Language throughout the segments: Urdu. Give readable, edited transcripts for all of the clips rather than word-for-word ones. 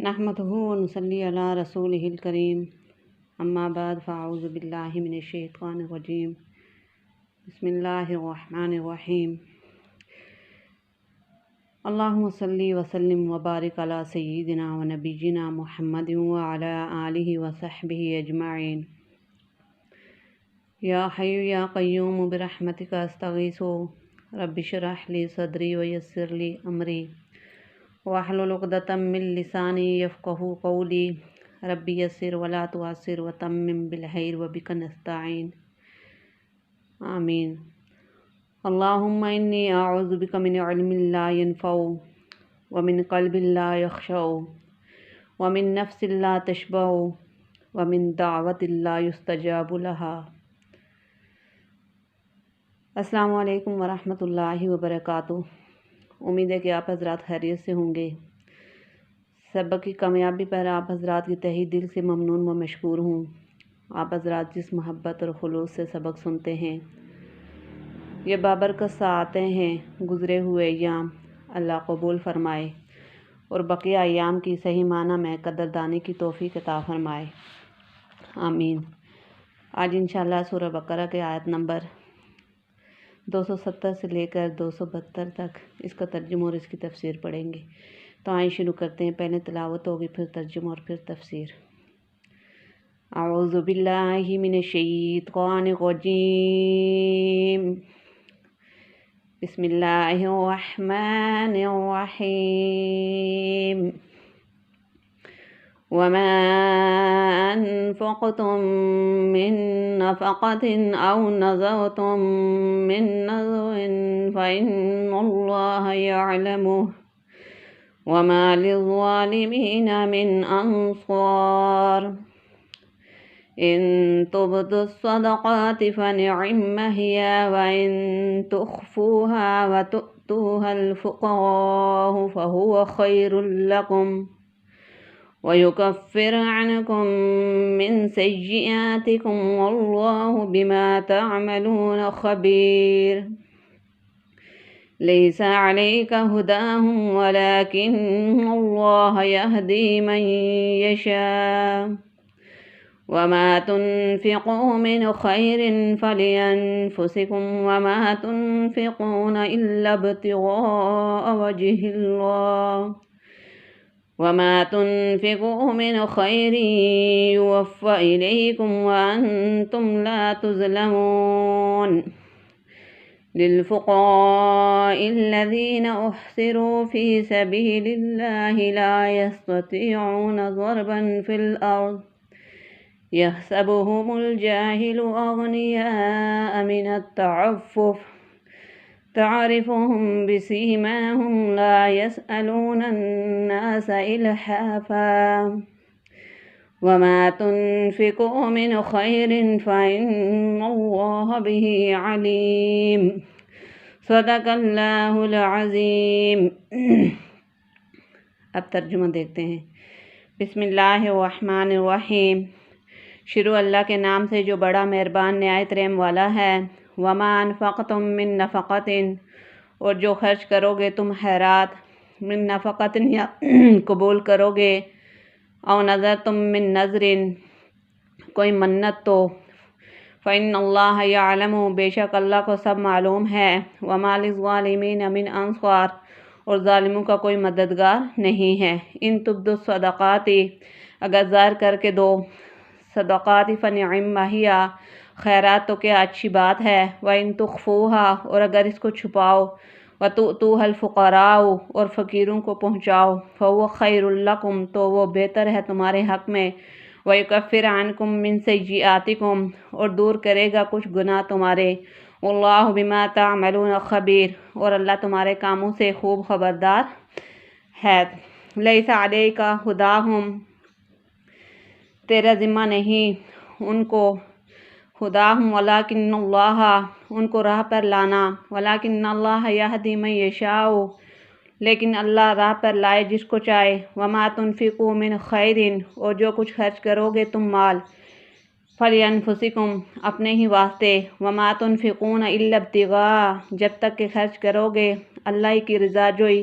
نحمده ونصلي على رسوله الكريم اما بعد فاعوذ بالله من الشیطان الرجیم بسم اللہ الرحمن الرحیم اللہم صلی وسلم وبارک علی سیدنا و نبینا محمد وعلی آلہ وصحبہ اجمعین یا حی یا قیوم برحمتک استغیث رب اشرح لی صدری ویسر لی امری واحلل عقدۃ من لسانی یفقہوا قولی رب یسر ولا تعسر وتمم بالخیر وبک نستعین آمین۔ اللہم انی اعوذ بک من علم لا ینفع ومن قلب لا یخشع ومن نفس لا تشبع ومن دعوت لا یستجاب لها۔ السلام علیکم ورحمۃ اللہ وبرکاتہ۔ امید ہے کہ آپ حضرات خیریت سے ہوں گے۔ سبق کی کامیابی پر آپ حضرات کی تہہ دل سے ممنون و مشکور ہوں۔ آپ حضرات جس محبت اور خلوص سے سبق سنتے ہیں، یہ بابرکت ساعتیں ہیں۔ گزرے ہوئے ایام اللہ قبول فرمائے اور بقیہ ایام کی صحیح معنی میں قدردانی کی توفیق عطا فرمائے، آمین۔ آج انشاءاللہ سورہ بقرہ کے آیت نمبر 270 سے لے کر 272 تک اس کا ترجمہ اور اس کی تفسیر پڑھیں گے۔ تو آئیں شروع کرتے ہیں۔ پہلے تلاوت ہوگی، پھر ترجمہ اور پھر تفسیر۔ اعوذ باللہ من الشیطان الرجیم، بسم اللہ الرحمن الرحیم۔ وما أنفقتم من نفقة أو نذرتم من نذر فإن الله يعلمه وما للظالمين من أنصار إن تبدوا الصدقات فنعم هي وإن تخفوها وتؤتوها الفقراء فهو خير لكم ويكفر عنكم من سيئاتكم والله بما تعملون خبير ليس عليك هداهم ولكن الله يهدي من يشاء وما تنفقوا من خير فلأنفسكم وما تنفقون إلا ابتغاء وجه الله وما تنفقوا من خير يوفى إليكم وأنتم لا تظلمون للفقراء الذين أحصروا في سبيل الله لا يستطيعون ضربا في الأرض يحسبهم الجاهل أغنياء من التعفف تعرفهم بسيماهم لا يسألون الناس إلحافا وما تنفقوا من خير فإن الله به عليم صدق اللہ العظیم۔ اب ترجمہ دیکھتے ہیں۔ بسم اللہ الرحمن الرحیم، شروع اللہ کے نام سے جو بڑا مہربان نہایت رحم والا ہے۔ وما انفقتم من نفقۃ، اور جو خرچ کرو گے تم خیرات، من نفقۃ یا قبول کرو گے، او نذرتم من نذر کوئی منت تو، فإن اللہ یعلم بے شک اللہ کو سب معلوم ہے، وما للظالمین من انصار اور ظالموں کا کوئی مددگار نہیں ہے۔ ان تبدوا الصدقات اگر ظاہر کر کے دو، صدقات فنعم ہی خیرات تو کیا اچھی بات ہے، وَإِن تُخْفُوهَا اور اگر اس کو چھپاؤ، وَتُؤْتُوهَا الْفُقَرَاءُ اور فقیروں کو پہنچاؤ، فَهُوَ خَيْرٌ لَكُمْ تو وہ بہتر ہے تمہارے حق میں، وَيُكَفِّرْ عَنْكُمْ مِنْ سَيِّئَاتِكُمْ اور دور کرے گا کچھ گناہ تمہارے، وَاللَّهُ بِمَا تَعْمَلُونَ خَبِيرٌ اور اللہ تمہارے کاموں سے خوب خبردار ہے۔ لَيْسَ عَلَيْكَ هُدَاهُمْ تیرا ذمہ نہیں ان کو، خداہم ولیکن اللہ ان کو راہ پر لانا، ولیکن اللہ یہدی من یشاء لیکن اللہ راہ پر لائے جس کو چاہے، وما تنفقوا من خیر اور جو کچھ خرچ کرو گے تم مال، فلانفسکم اپنے ہی واسطے، وما تنفقون الا ابتغاء جب تک کہ خرچ کرو گے اللہ کی رضا جوئی،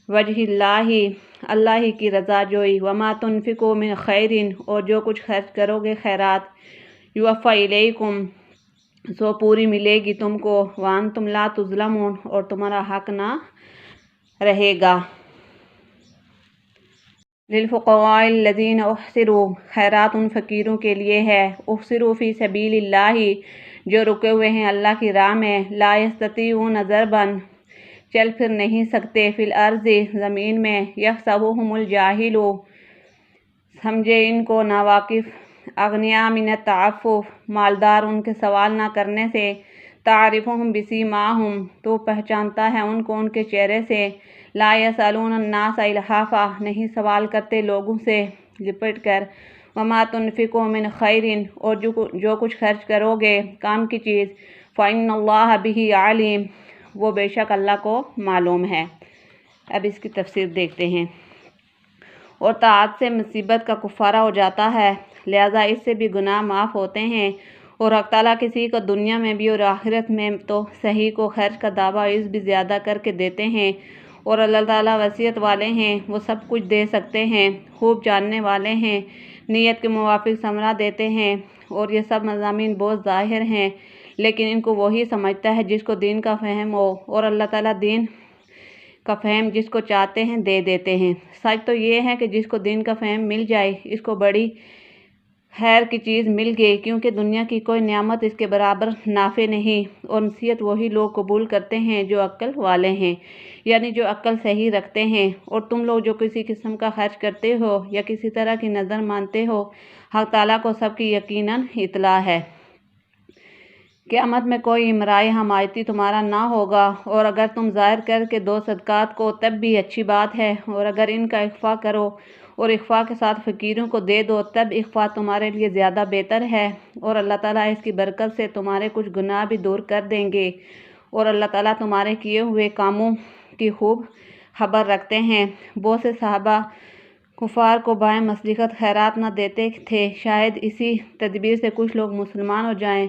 وجہ اللہ اللہ ہی کی رضا جوئی، وما تنفقوا من خیرن، اور جو کچھ خرچ کرو گے خیرات، یوفی الیکم، سو پوری ملے گی تم کو، وانتم لا تظلمون، اور تمہارا حق نہ رہے گا۔ للفقراء الذین احصروا، خیرات ان فقیروں کے لیے ہے، احصروا فی سبیل اللہ، جو رکے ہوئے ہیں اللہ کی راہ میں، لا یستطیعون ضربا، چل پھر نہیں سکتے، فی الارض، زمین میں، یحسبهم الجاہل، سمجھے ان کو ناواقف، اغنیاء من التعفف، مالدار ان کے سوال نہ کرنے سے، تعرفهم بسیماہم، تو پہچانتا ہے ان کو ان کے چہرے سے، لا یسألون الناس الحافا، نہیں سوال کرتے لوگوں سے لپٹ کر، وما تنفقوا من خیر، اور جو کچھ خرچ کرو گے کام کی چیز، فإن اللہ بہ علیم، وہ بے شک اللہ کو معلوم ہے۔ اب اس کی تفسیر دیکھتے ہیں۔ اور طاعت سے مصیبت کا کفارہ ہو جاتا ہے، لہذا اس سے بھی گناہ معاف ہوتے ہیں، اور حق تعالیٰ کسی کو دنیا میں بھی اور آخرت میں تو صحیح کو خرچ کا دعویٰ اس بھی زیادہ کر کے دیتے ہیں، اور اللہ تعالیٰ وسعت والے ہیں، وہ سب کچھ دے سکتے ہیں، خوب جاننے والے ہیں، نیت کے موافق ثمرہ دیتے ہیں، اور یہ سب مضامین بہت ظاہر ہیں، لیکن ان کو وہی سمجھتا ہے جس کو دین کا فہم ہو، اور اللہ تعالیٰ دین کا فہم جس کو چاہتے ہیں دے دیتے ہیں۔ سچ تو یہ ہے کہ جس کو دین کا فہم مل جائے اس کو بڑی خیر کی چیز مل گئی، کیونکہ دنیا کی کوئی نعمت اس کے برابر نافع نہیں، اور نصیحت وہی لوگ قبول کرتے ہیں جو عقل والے ہیں، یعنی جو عقل صحیح رکھتے ہیں۔ اور تم لوگ جو کسی قسم کا خرچ کرتے ہو یا کسی طرح کی نظر مانتے ہو، حق تعالیٰ کو سب کی یقیناً اطلاع ہے۔ قیامت میں کوئی امرائے حمایتی تمہارا نہ ہوگا، اور اگر تم ظاہر کر کے دو صدقات کو تب بھی اچھی بات ہے، اور اگر ان کا اخفا کرو اور اخفا کے ساتھ فقیروں کو دے دو تب اخفا تمہارے لیے زیادہ بہتر ہے، اور اللہ تعالیٰ اس کی برکت سے تمہارے کچھ گناہ بھی دور کر دیں گے، اور اللہ تعالیٰ تمہارے کیے ہوئے کاموں کی خوب خبر رکھتے ہیں۔ بہت سے صحابہ کفار کو بائیں مصلحت خیرات نہ دیتے تھے، شاید اسی تدبیر سے کچھ لوگ مسلمان ہو جائیں۔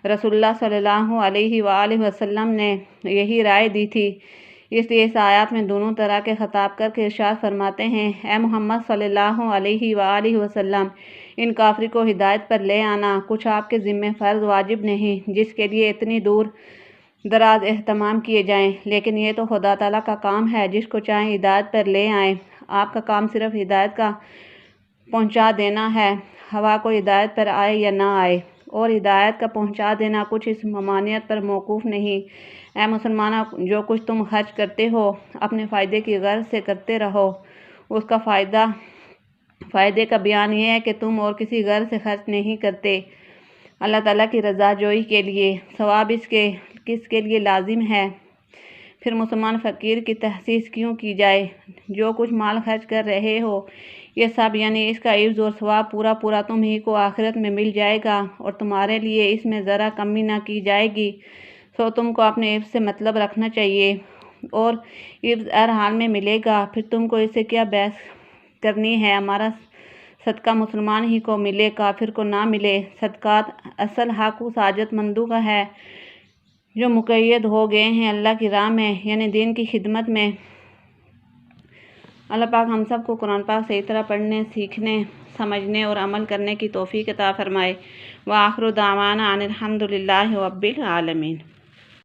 رسول اللہ صلی اللہ علیہ وآلہ وسلم نے یہی رائے دی تھی، اس لیے اس آیات میں دونوں طرح کے خطاب کر کے ارشاد فرماتے ہیں، اے محمد صلی اللہ علیہ وآلہ وسلم، ان کافر کو ہدایت پر لے آنا کچھ آپ کے ذمہ فرض واجب نہیں جس کے لیے اتنی دور دراز اہتمام کیے جائیں، لیکن یہ تو خدا تعالیٰ کا کام ہے، جس کو چاہیں ہدایت پر لے آئیں۔ آپ کا کام صرف ہدایت کا پہنچا دینا ہے، ہوا کو ہدایت پر آئے یا نہ آئے، اور ہدایت کا پہنچا دینا کچھ اس ممانعت پر موقوف نہیں۔ اے مسلمانوں، جو کچھ تم خرچ کرتے ہو اپنے فائدے کی غرض سے کرتے رہو، اس کا فائدے کا بیان یہ ہے کہ تم اور کسی غرض سے خرچ نہیں کرتے، اللہ تعالیٰ کی رضا جوئی کے لیے۔ ثواب کس کے لیے لازم ہے؟ پھر مسلمان فقیر کی تخصیص کیوں کی جائے؟ جو کچھ مال خرچ کر رہے ہو یہ سب، یعنی اس کا عوض اور ثواب پورا تمہیں کو آخرت میں مل جائے گا، اور تمہارے لیے اس میں ذرا کمی نہ کی جائے گی، سو تم کو اپنے عوض سے مطلب رکھنا چاہیے، اور عوض ہر حال میں ملے گا، پھر تم کو اس سے کیا بحث کرنی ہے۔ ہمارا صدقہ مسلمان ہی کو ملے، کافر کو نہ ملے۔ صدقات اصل حق اس حاجت مندوں کا ہے جو مقید ہو گئے ہیں اللہ کی راہ میں، یعنی دین کی خدمت میں۔ اللہ پاک ہم سب کو قرآن پاک صحیح طرح پڑھنے، سیکھنے، سمجھنے اور عمل کرنے کی توفیق عطا فرمائے۔ وآخر دعوانا ان الحمد للہ رب العالمین۔